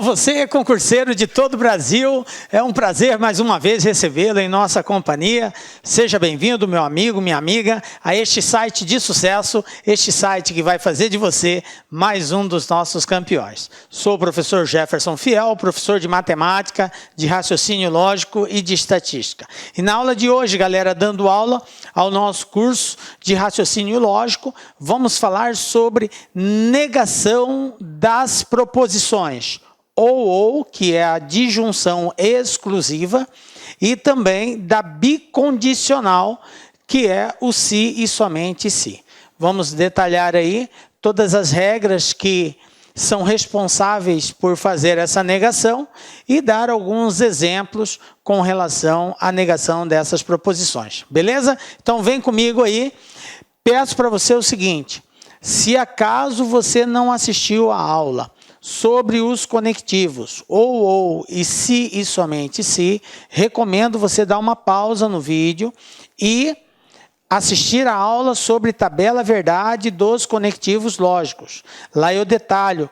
você, concurseiro de todo o Brasil, é um prazer mais uma vez recebê-lo em nossa companhia. Seja bem-vindo, meu amigo, minha amiga, a este site de sucesso, este site que vai fazer de você mais um dos nossos campeões. Sou o professor Jefferson Fiel, professor de matemática, de raciocínio lógico e de estatística. E na aula de hoje, galera, dando aula ao nosso curso de raciocínio lógico, vamos falar sobre negação das proposições. Ou, que é a disjunção exclusiva, e também da bicondicional, que é o se e somente se. Vamos detalhar aí todas as regras que são responsáveis por fazer essa negação e dar alguns exemplos com relação à negação dessas proposições. Beleza? Então vem comigo aí. Peço para você o seguinte: se acaso você não assistiu a aula sobre os conectivos, ou e se e somente se, recomendo você dar uma pausa no vídeo e assistir a aula sobre tabela verdade dos conectivos lógicos. Lá eu detalho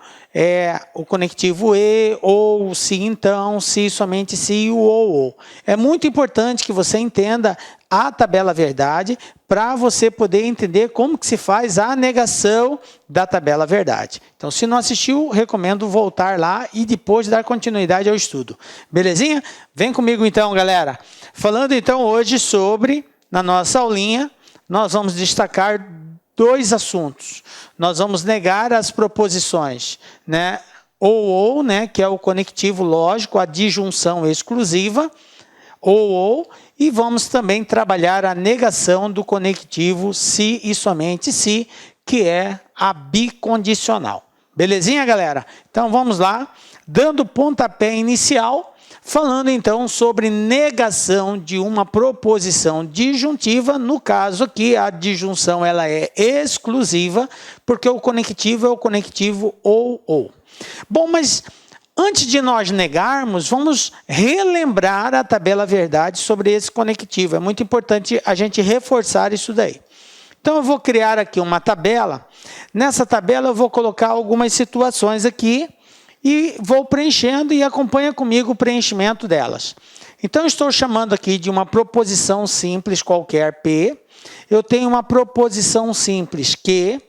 o conectivo e, ou, se, então, se, somente se e o ou. É muito importante que você entenda a tabela verdade para você poder entender como que se faz a negação da tabela verdade. Então, se não assistiu, recomendo voltar lá e depois dar continuidade ao estudo. Belezinha? Vem comigo então, galera. Falando então hoje sobre, na nossa aulinha, nós vamos destacar dois assuntos. Nós vamos negar as proposições, né? Ou, né, que é o conectivo lógico, a disjunção exclusiva, ou, e vamos também trabalhar a negação do conectivo se e somente se, que é a bicondicional. Belezinha, galera? Então vamos lá, dando pontapé inicial, falando então sobre negação de uma proposição disjuntiva. No caso aqui, a disjunção ela é exclusiva, porque o conectivo é o conectivo ou. Bom, mas antes de nós negarmos, vamos relembrar a tabela verdade sobre esse conectivo. É muito importante a gente reforçar isso daí. Então eu vou criar aqui uma tabela. Nessa tabela eu vou colocar algumas situações aqui e vou preenchendo e acompanha comigo o preenchimento delas. Então, estou chamando aqui de uma proposição simples qualquer P. Eu tenho uma proposição simples Q.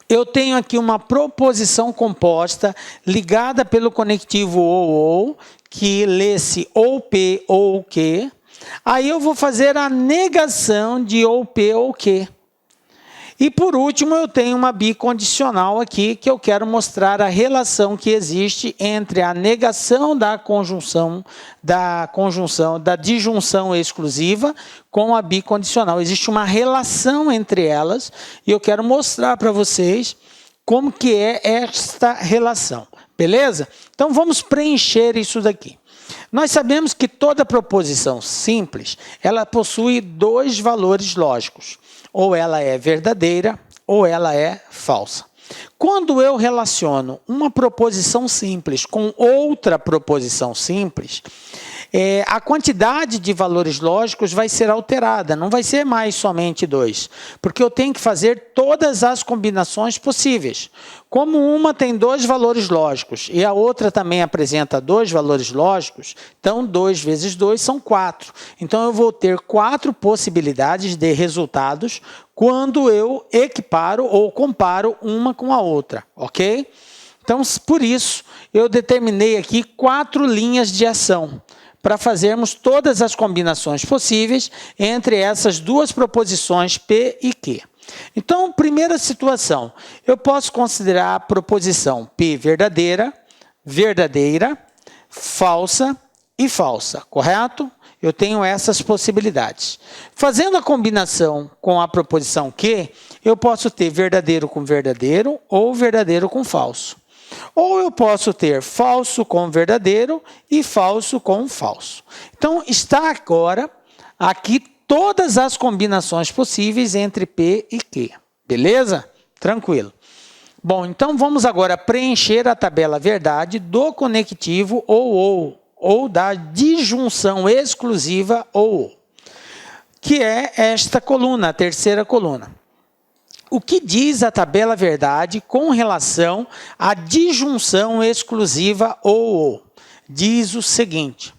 Eu tenho aqui uma proposição composta ligada pelo conectivo ou, que lê-se ou P ou Q. Aí eu vou fazer a negação de ou P ou Q. E por último, eu tenho uma bicondicional aqui, que eu quero mostrar a relação que existe entre a negação da disjunção exclusiva com a bicondicional. Existe uma relação entre elas e eu quero mostrar para vocês como que é esta relação. Beleza? Então vamos preencher isso daqui. Nós sabemos que toda proposição simples, ela possui dois valores lógicos. Ou ela é verdadeira, ou ela é falsa. Quando eu relaciono uma proposição simples com outra proposição simples, a quantidade de valores lógicos vai ser alterada, não vai ser mais somente dois, porque eu tenho que fazer todas as combinações possíveis. Como uma tem dois valores lógicos e a outra também apresenta dois valores lógicos, então 2 vezes 2 são 4. Então eu vou ter 4 possibilidades de resultados quando eu equiparo ou comparo uma com a outra, ok? Então, por isso, eu determinei aqui 4 linhas de ação, para fazermos todas as combinações possíveis entre essas duas proposições P e Q. Então, primeira situação, eu posso considerar a proposição P verdadeira, verdadeira, falsa e falsa, correto? Eu tenho essas possibilidades. Fazendo a combinação com a proposição Q, eu posso ter verdadeiro com verdadeiro ou verdadeiro com falso. Ou eu posso ter falso com verdadeiro e falso com falso. Então, está agora aqui todas as combinações possíveis entre P e Q. Beleza? Tranquilo. Bom, então vamos agora preencher a tabela verdade do conectivo ou da disjunção exclusiva ou, que é esta coluna, a terceira coluna. o que diz a tabela verdade com relação à disjunção exclusiva ou. Diz o seguinte: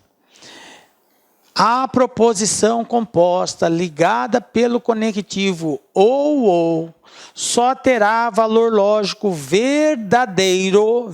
a proposição composta ligada pelo conectivo ou só terá valor lógico verdadeiro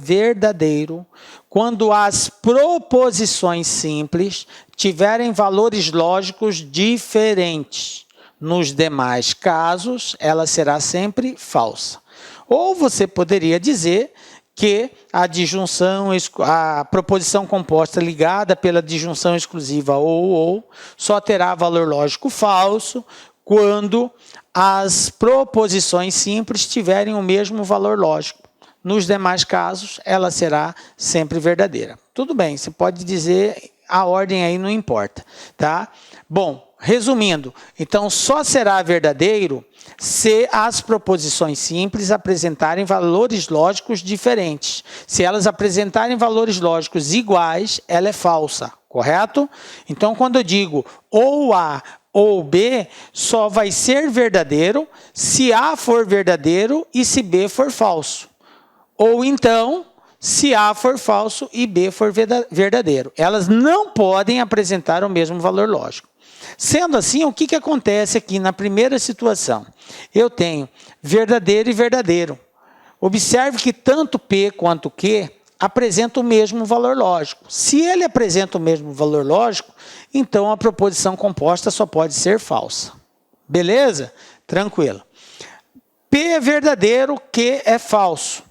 quando as proposições simples tiverem valores lógicos diferentes. Nos demais casos, ela será sempre falsa. Ou você poderia dizer que a proposição composta ligada pela disjunção exclusiva ou só terá valor lógico falso quando as proposições simples tiverem o mesmo valor lógico. Nos demais casos, ela será sempre verdadeira. Tudo bem, você pode dizer, a ordem aí não importa, tá? Bom, resumindo, então só será verdadeiro se as proposições simples apresentarem valores lógicos diferentes. Se elas apresentarem valores lógicos iguais, ela é falsa, correto? Então, quando eu digo ou A ou B, só vai ser verdadeiro se A for verdadeiro e se B for falso. Ou então, se A for falso e B for verdadeiro. Elas não podem apresentar o mesmo valor lógico. Sendo assim, o que acontece aqui na primeira situação? Eu tenho verdadeiro e verdadeiro. Observe que tanto P quanto Q apresentam o mesmo valor lógico. Se ele apresenta o mesmo valor lógico, então a proposição composta só pode ser falsa. Beleza? Tranquilo. P é verdadeiro, Q é falso.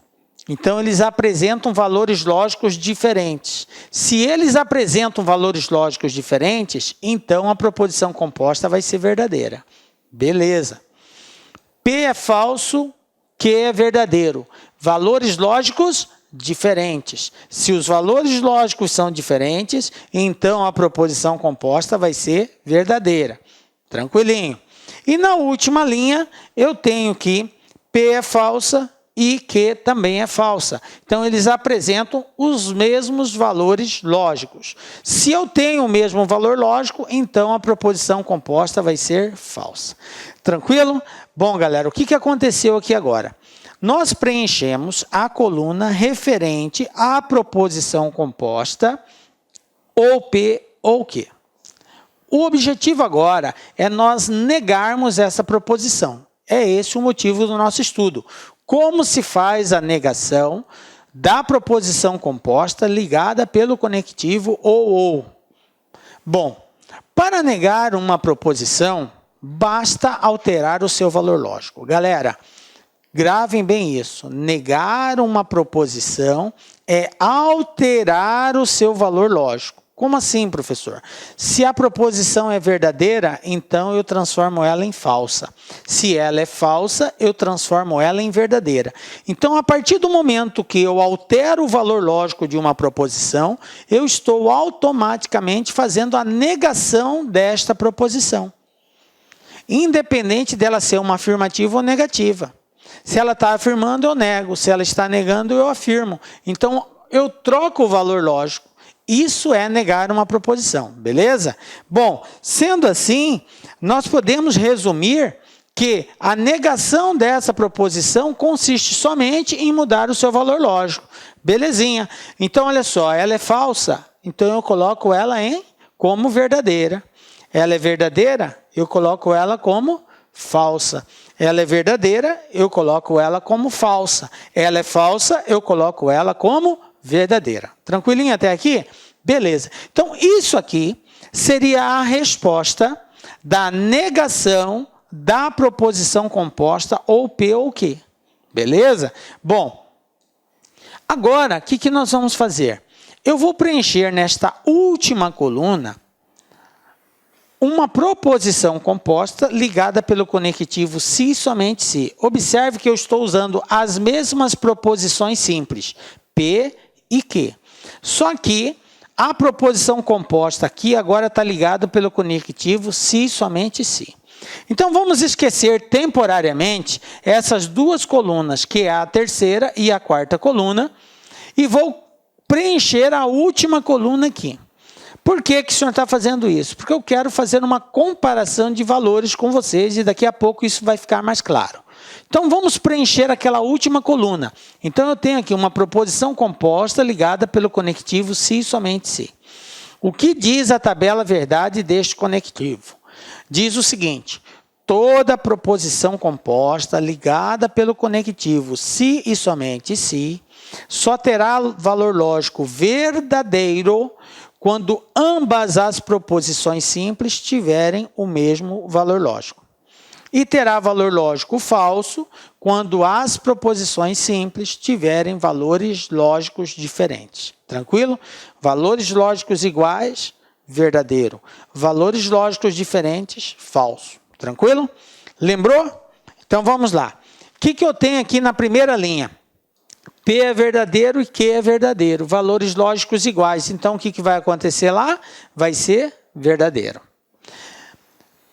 Então, eles apresentam valores lógicos diferentes. Se eles apresentam valores lógicos diferentes, então a proposição composta vai ser verdadeira. Beleza. P é falso, Q é verdadeiro. Valores lógicos diferentes. Se os valores lógicos são diferentes, então a proposição composta vai ser verdadeira. Tranquilinho. E na última linha, eu tenho que P é falsa e Q também é falsa. Então, eles apresentam os mesmos valores lógicos. Se eu tenho o mesmo valor lógico, então a proposição composta vai ser falsa. Tranquilo? Bom, galera, o que aconteceu aqui agora? Nós preenchemos a coluna referente à proposição composta ou P ou Q. O objetivo agora é nós negarmos essa proposição. É esse o motivo do nosso estudo. Como se faz a negação da proposição composta ligada pelo conectivo ou. Bom, para negar uma proposição, basta alterar o seu valor lógico. Galera, gravem bem isso. Negar uma proposição é alterar o seu valor lógico. Como assim, professor? Se a proposição é verdadeira, então eu transformo ela em falsa. Se ela é falsa, eu transformo ela em verdadeira. Então, a partir do momento que eu altero o valor lógico de uma proposição, eu estou automaticamente fazendo a negação desta proposição. Independente dela ser uma afirmativa ou negativa. Se ela está afirmando, eu nego. Se ela está negando, eu afirmo. Então, eu troco o valor lógico. Isso é negar uma proposição, beleza? Bom, sendo assim, nós podemos resumir que a negação dessa proposição consiste somente em mudar o seu valor lógico. Belezinha. Então, olha só, ela é falsa, então eu coloco ela como verdadeira. Ela é verdadeira, eu coloco ela como falsa. Ela é verdadeira, eu coloco ela como falsa. Ela é falsa, eu coloco ela como verdadeira. Tranquilinho até aqui? Beleza. Então, isso aqui seria a resposta da negação da proposição composta ou P ou Q. Beleza? Bom, agora, o que nós vamos fazer? Eu vou preencher nesta última coluna uma proposição composta ligada pelo conectivo se e somente se. Observe que eu estou usando as mesmas proposições simples, P e Q. Só que a proposição composta aqui agora está ligada pelo conectivo se e somente se. Então, vamos esquecer temporariamente essas duas colunas, que é a terceira e a quarta coluna, e vou preencher a última coluna aqui. Por que que o senhor está fazendo isso? Porque eu quero fazer uma comparação de valores com vocês e daqui a pouco isso vai ficar mais claro. Então, vamos preencher aquela última coluna. Então, eu tenho aqui uma proposição composta ligada pelo conectivo se e somente se. O que diz a tabela verdade deste conectivo? Diz o seguinte: toda proposição composta ligada pelo conectivo se e somente se só terá valor lógico verdadeiro quando ambas as proposições simples tiverem o mesmo valor lógico. E terá valor lógico falso quando as proposições simples tiverem valores lógicos diferentes. Tranquilo? Valores lógicos iguais, verdadeiro. Valores lógicos diferentes, falso. Tranquilo? Lembrou? Então vamos lá. O que eu tenho aqui na primeira linha? P é verdadeiro e Q é verdadeiro. Valores lógicos iguais. Então o que vai acontecer lá? Vai ser verdadeiro.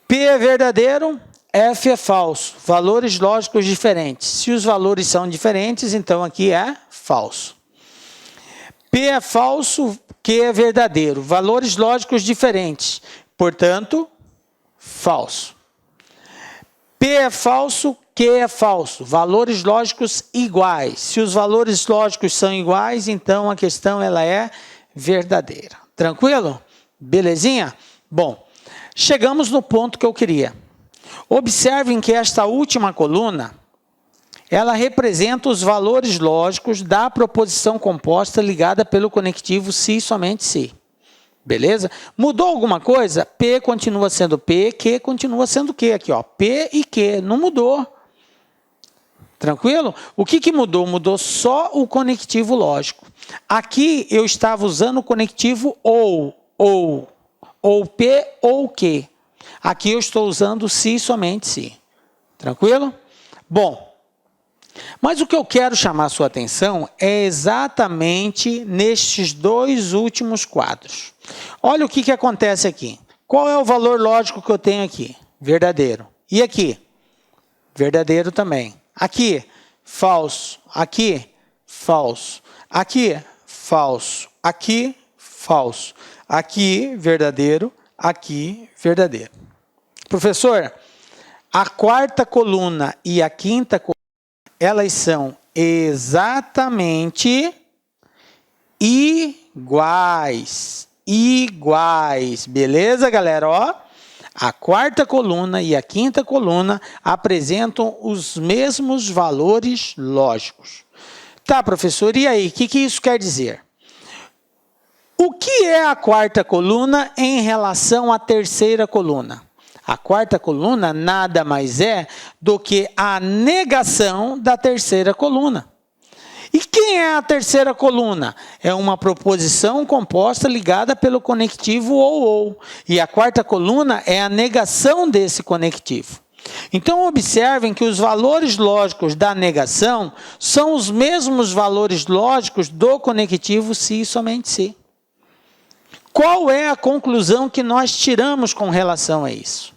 P é verdadeiro, F é falso. Valores lógicos diferentes. Se os valores são diferentes, então aqui é falso. P é falso, Q é verdadeiro. Valores lógicos diferentes. Portanto, falso. P é falso, Q é falso. Valores lógicos iguais. Se os valores lógicos são iguais, então a questão ela é verdadeira. Tranquilo? Belezinha? Bom, chegamos no ponto que eu queria. Observem que esta última coluna, ela representa os valores lógicos da proposição composta ligada pelo conectivo se e somente se. Beleza? Mudou alguma coisa? P continua sendo P, Q continua sendo Q. Aqui, ó, P e Q, não mudou. Tranquilo? O que mudou? Mudou só o conectivo lógico. Aqui eu estava usando o conectivo ou P ou Q. Aqui eu estou usando se e somente se. Tranquilo? Bom, mas o que eu quero chamar a sua atenção é exatamente nestes dois últimos quadros. Olha o que acontece aqui. Qual é o valor lógico que eu tenho aqui? Verdadeiro. E aqui? Verdadeiro também. Aqui, falso. Aqui, falso. Aqui, falso. Aqui, falso. Aqui, verdadeiro. Aqui, verdadeiro. Professor, a quarta coluna e a quinta coluna, elas são exatamente iguais. Iguais. Beleza, galera? Ó, a quarta coluna e a quinta coluna apresentam os mesmos valores lógicos. Tá, professor, e aí? O que isso quer dizer? O que é a quarta coluna em relação à terceira coluna? A quarta coluna nada mais é do que a negação da terceira coluna. E quem é a terceira coluna? É uma proposição composta ligada pelo conectivo ou. E a quarta coluna é a negação desse conectivo. Então, observem que os valores lógicos da negação são os mesmos valores lógicos do conectivo se e somente se. Qual é a conclusão que nós tiramos com relação a isso?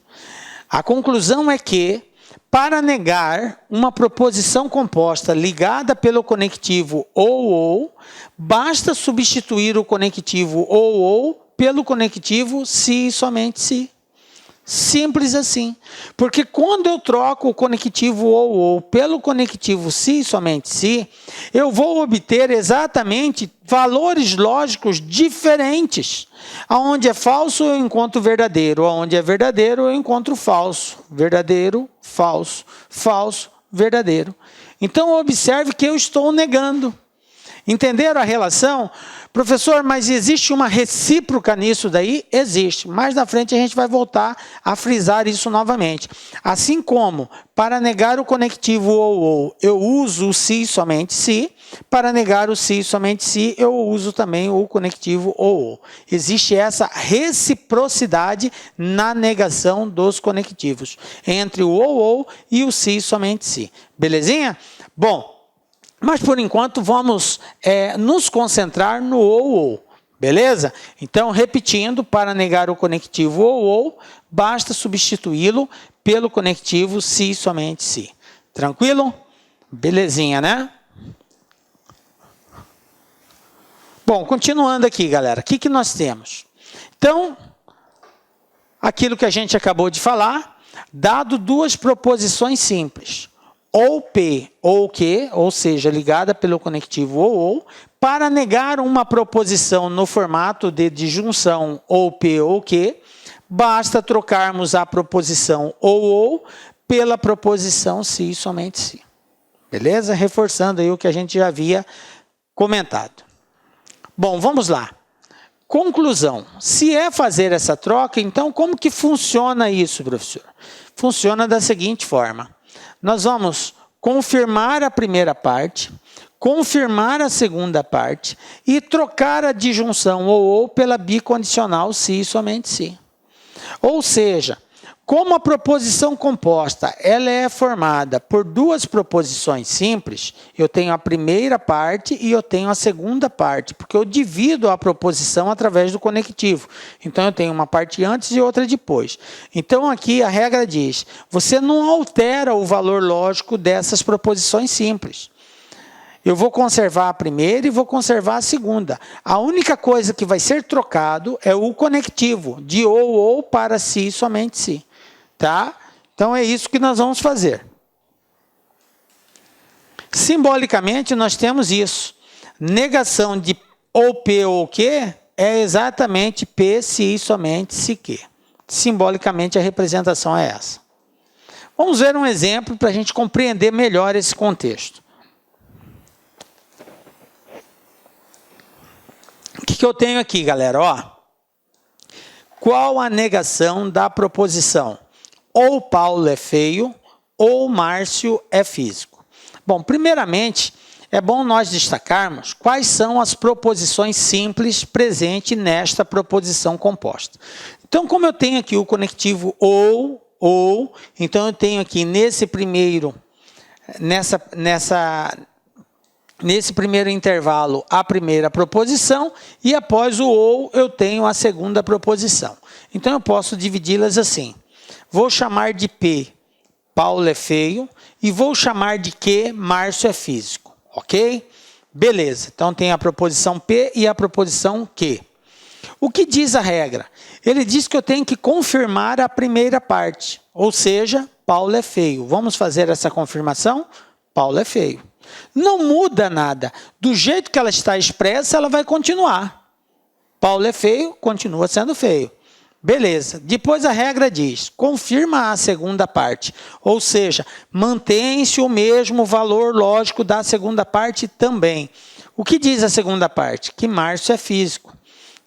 A conclusão é que, para negar uma proposição composta ligada pelo conectivo ou, basta substituir o conectivo ou pelo conectivo se e somente se. Simples assim. Porque quando eu troco o conectivo ou pelo conectivo se e somente se, eu vou obter exatamente valores lógicos diferentes. Aonde é falso, eu encontro verdadeiro. Aonde é verdadeiro, eu encontro falso. Verdadeiro, falso. Falso, verdadeiro. Então, observe que eu estou negando. Entenderam a relação? Professor, mas existe uma recíproca nisso daí? Existe. Mais na frente a gente vai voltar a frisar isso novamente. Assim como, para negar o conectivo ou, eu uso o se somente se, para negar o se somente se, eu uso também o conectivo ou. Existe essa reciprocidade na negação dos conectivos, entre o ou e o se somente se. Belezinha? Bom, mas, por enquanto, vamos nos concentrar no ou. Beleza? Então, repetindo, para negar o conectivo ou, basta substituí-lo pelo conectivo se somente se. Tranquilo? Belezinha, né? Bom, continuando aqui, galera. O que nós temos? Então, aquilo que a gente acabou de falar, dado duas proposições simples, ou P ou Q, ou seja, ligada pelo conectivo ou, para negar uma proposição no formato de disjunção ou P ou Q, basta trocarmos a proposição ou pela proposição se e somente se. Beleza? Reforçando aí o que a gente já havia comentado. Bom, vamos lá. Conclusão. Se é fazer essa troca, então como que funciona isso, professor? Funciona da seguinte forma. Nós vamos confirmar a primeira parte, confirmar a segunda parte e trocar a disjunção ou pela bicondicional se e somente se. Ou seja, como a proposição composta ela é formada por duas proposições simples, eu tenho a primeira parte e eu tenho a segunda parte, porque eu divido a proposição através do conectivo. Então, eu tenho uma parte antes e outra depois. Então, aqui a regra diz, você não altera o valor lógico dessas proposições simples. Eu vou conservar a primeira e vou conservar a segunda. A única coisa que vai ser trocado é o conectivo, de ou para si e somente se. Tá? Então, é isso que nós vamos fazer. Simbolicamente, nós temos isso. Negação de ou P ou Q é exatamente P se e somente se Q. Simbolicamente, a representação é essa. Vamos ver um exemplo para a gente compreender melhor esse contexto. O que eu tenho aqui, galera? Ó, qual a negação da proposição? Ou Paulo é feio, ou Márcio é físico. Bom, primeiramente, é bom nós destacarmos quais são as proposições simples presentes nesta proposição composta. Então, como eu tenho aqui o conectivo ou, então eu tenho aqui nesse primeiro intervalo a primeira proposição e após o ou eu tenho a segunda proposição. Então, eu posso dividi-las assim. Vou chamar de P, Paulo é feio, e vou chamar de Q, Márcio é físico. Ok? Beleza. Então, tem a proposição P e a proposição Q. O que diz a regra? Ele diz que eu tenho que confirmar a primeira parte, ou seja, Paulo é feio. Vamos fazer essa confirmação? Paulo é feio. Não muda nada. Do jeito que ela está expressa, ela vai continuar. Paulo é feio, continua sendo feio. Beleza. Depois a regra diz, confirma a segunda parte. Ou seja, mantém-se o mesmo valor lógico da segunda parte também. O que diz a segunda parte? Que Márcio é físico.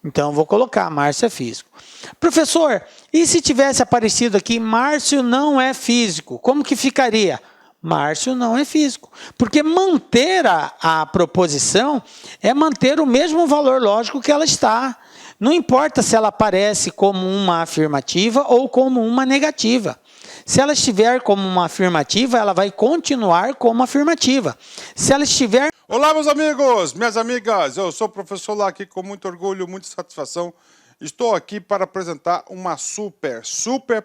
Então, eu vou colocar Márcio é físico. Professor, e se tivesse aparecido aqui, Márcio não é físico? Como que ficaria? Márcio não é físico. Porque manter a proposição é manter o mesmo valor lógico que ela está. Não importa se ela aparece como uma afirmativa ou como uma negativa. Se ela estiver como uma afirmativa, ela vai continuar como afirmativa. Se ela estiver... Olá, meus amigos, minhas amigas. Eu sou o professor lá aqui com muito orgulho, muita satisfação. Estou aqui para apresentar uma super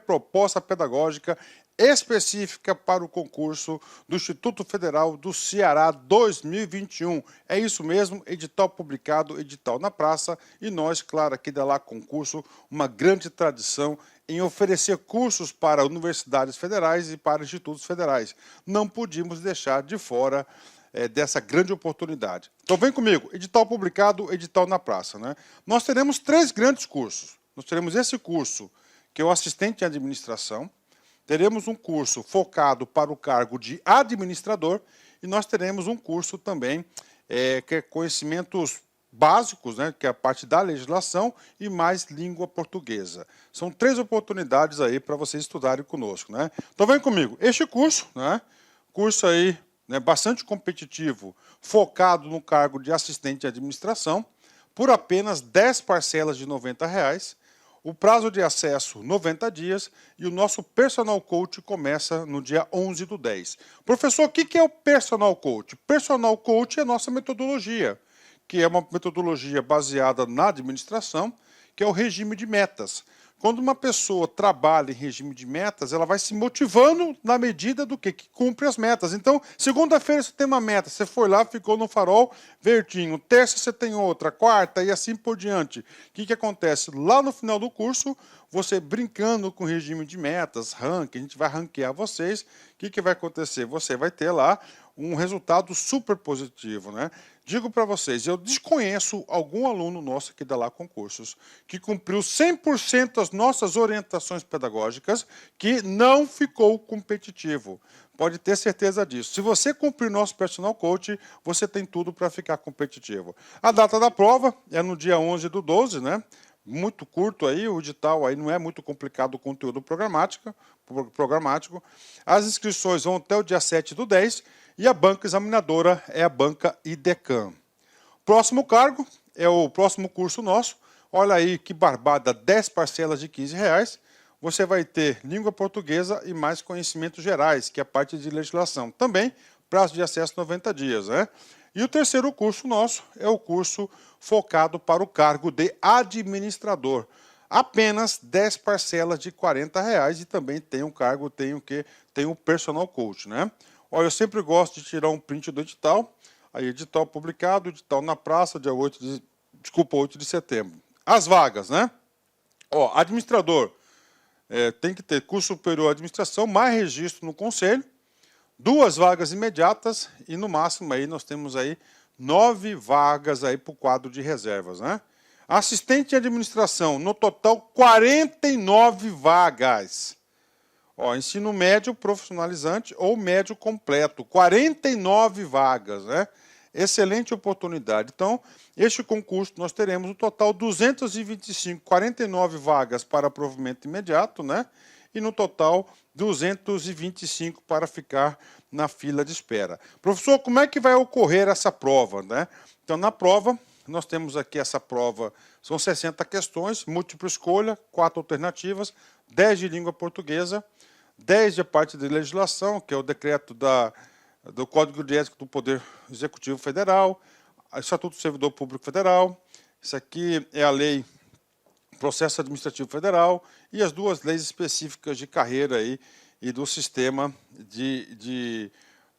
proposta pedagógica específica para o concurso do Instituto Federal do Ceará 2021. É isso mesmo, edital publicado, edital na praça, e nós, claro, aqui da Lá Concurso, uma grande tradição em oferecer cursos para universidades federais e para institutos federais. Não podíamos deixar de fora dessa grande oportunidade. Então vem comigo, edital publicado, edital na praça, né? Nós teremos 3 grandes cursos. Nós teremos esse curso, que é o assistente em administração, teremos um curso focado para o cargo de administrador e nós teremos um curso também que é conhecimentos básicos, né, que é a parte da legislação e mais língua portuguesa. São 3 oportunidades aí para vocês estudarem conosco, né? Então vem comigo. Este curso, né, curso aí, né, bastante competitivo, focado no cargo de assistente de administração, por apenas 10 parcelas de R$ 90. O prazo de acesso, 90 dias, e o nosso Personal Coach começa no dia 11/10. Professor, o que é o Personal Coach? Personal Coach é a nossa metodologia, que é uma metodologia baseada na administração, que é o regime de metas. Quando uma pessoa trabalha em regime de metas, ela vai se motivando na medida do que cumpre as metas. Então, segunda-feira você tem uma meta, você foi lá, ficou no farol verdinho. Terça você tem outra, quarta e assim por diante. O que acontece? Lá no final do curso, você brincando com o regime de metas, ranking, a gente vai ranquear vocês. O que vai acontecer? Você vai ter lá um resultado super positivo, né? Digo para vocês, eu desconheço algum aluno nosso aqui da Lá Concursos que cumpriu 100% as nossas orientações pedagógicas que não ficou competitivo. Pode ter certeza disso. Se você cumprir nosso personal coach, você tem tudo para ficar competitivo. A data da prova é no dia 11/12, né? Muito curto aí, o edital aí não é muito complicado o conteúdo programático. As inscrições vão até o dia 7/10 e a banca examinadora é a banca IDECAM. Próximo cargo é o próximo curso nosso. Olha aí que barbada, 10 parcelas de R$15. Você vai ter língua portuguesa e mais conhecimentos gerais, que é a parte de legislação. Também, prazo de acesso 90 dias, né? E o terceiro curso nosso é o curso focado para o cargo de administrador. Apenas 10 parcelas de R$40 e também tem um cargo, tem o personal coach, né? Olha, eu sempre gosto de tirar um print do edital. Aí, edital publicado, edital na praça, dia 8 de setembro. As vagas, né? Ó, administrador, tem que ter curso superior à administração, mais registro no conselho, 2 vagas imediatas e no máximo aí nós temos aí 9 vagas aí para o quadro de reservas, né? Assistente de administração, no total 49 vagas. Ó, ensino médio profissionalizante ou médio completo, 49 vagas, né? Excelente oportunidade. Então, este concurso nós teremos no total 225, 49 vagas para provimento imediato, né? E no total 225 para ficar na fila de espera. Professor, como é que vai ocorrer essa prova, né? Então, na prova, nós temos aqui essa prova, são 60 questões, múltipla escolha, 4 alternativas, 10 de língua portuguesa, 10 de parte de legislação, que é o decreto do Código de Ética do Poder Executivo Federal, o Estatuto do Servidor Público Federal, isso aqui é a lei Processo Administrativo Federal e as 2 leis específicas de carreira aí e do sistema de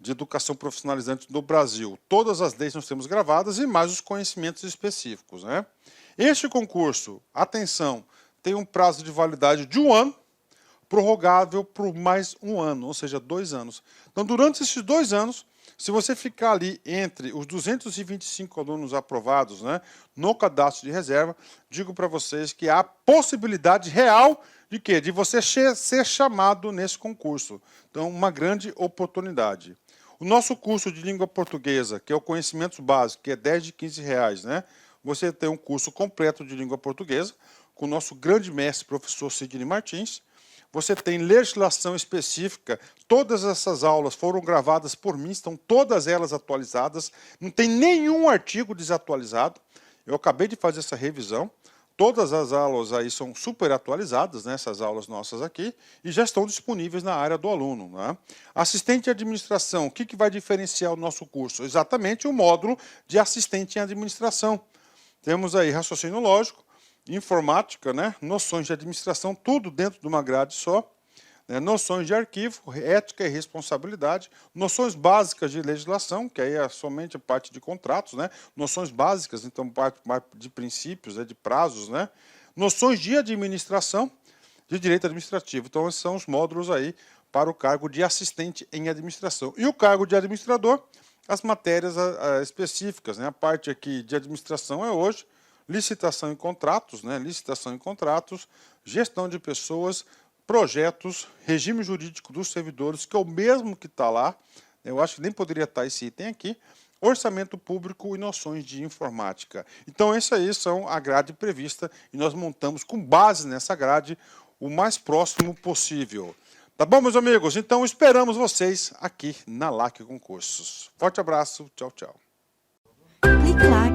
educação profissionalizante do Brasil. Todas as leis nós temos gravadas e mais os conhecimentos específicos, né? Este concurso, atenção, tem um prazo de validade de 1 ano, prorrogável por mais 1 ano, ou seja, 2 anos. Então, durante esses 2 anos, se você ficar ali entre os 225 alunos aprovados, né, no cadastro de reserva, digo para vocês que há possibilidade real de quê? De você ser chamado nesse concurso. Então, uma grande oportunidade. O nosso curso de língua portuguesa, que é o Conhecimentos Básicos, que é 10 de R$15, né? Você tem um curso completo de língua portuguesa, com o nosso grande mestre, professor Sidney Martins. Você tem legislação específica, todas essas aulas foram gravadas por mim, estão todas elas atualizadas, não tem nenhum artigo desatualizado. Eu acabei de fazer essa revisão, todas as aulas aí são super atualizadas, né, essas aulas nossas aqui, e já estão disponíveis na área do aluno, né? Assistente de administração, o que vai diferenciar o nosso curso? Exatamente o módulo de assistente em administração. Temos aí raciocínio lógico, informática, né? Noções de administração, tudo dentro de uma grade só, né? Noções de arquivo, ética e responsabilidade, noções básicas de legislação, que aí é somente a parte de contratos, né? Noções básicas, então parte de princípios, de prazos, né? Noções de administração, de direito administrativo. Então esses são os módulos aí para o cargo de assistente em administração. E o cargo de administrador, as matérias específicas, né? A parte aqui de administração é hoje licitação e contratos, né? Licitação e contratos, gestão de pessoas, projetos, regime jurídico dos servidores, que é o mesmo que está lá, eu acho que nem poderia estar esse item aqui, orçamento público e noções de informática. Então, essa aí são a grade prevista e nós montamos com base nessa grade o mais próximo possível. Tá bom, meus amigos? Então, esperamos vocês aqui na LAC Concursos. Forte abraço, tchau, tchau. Clique lá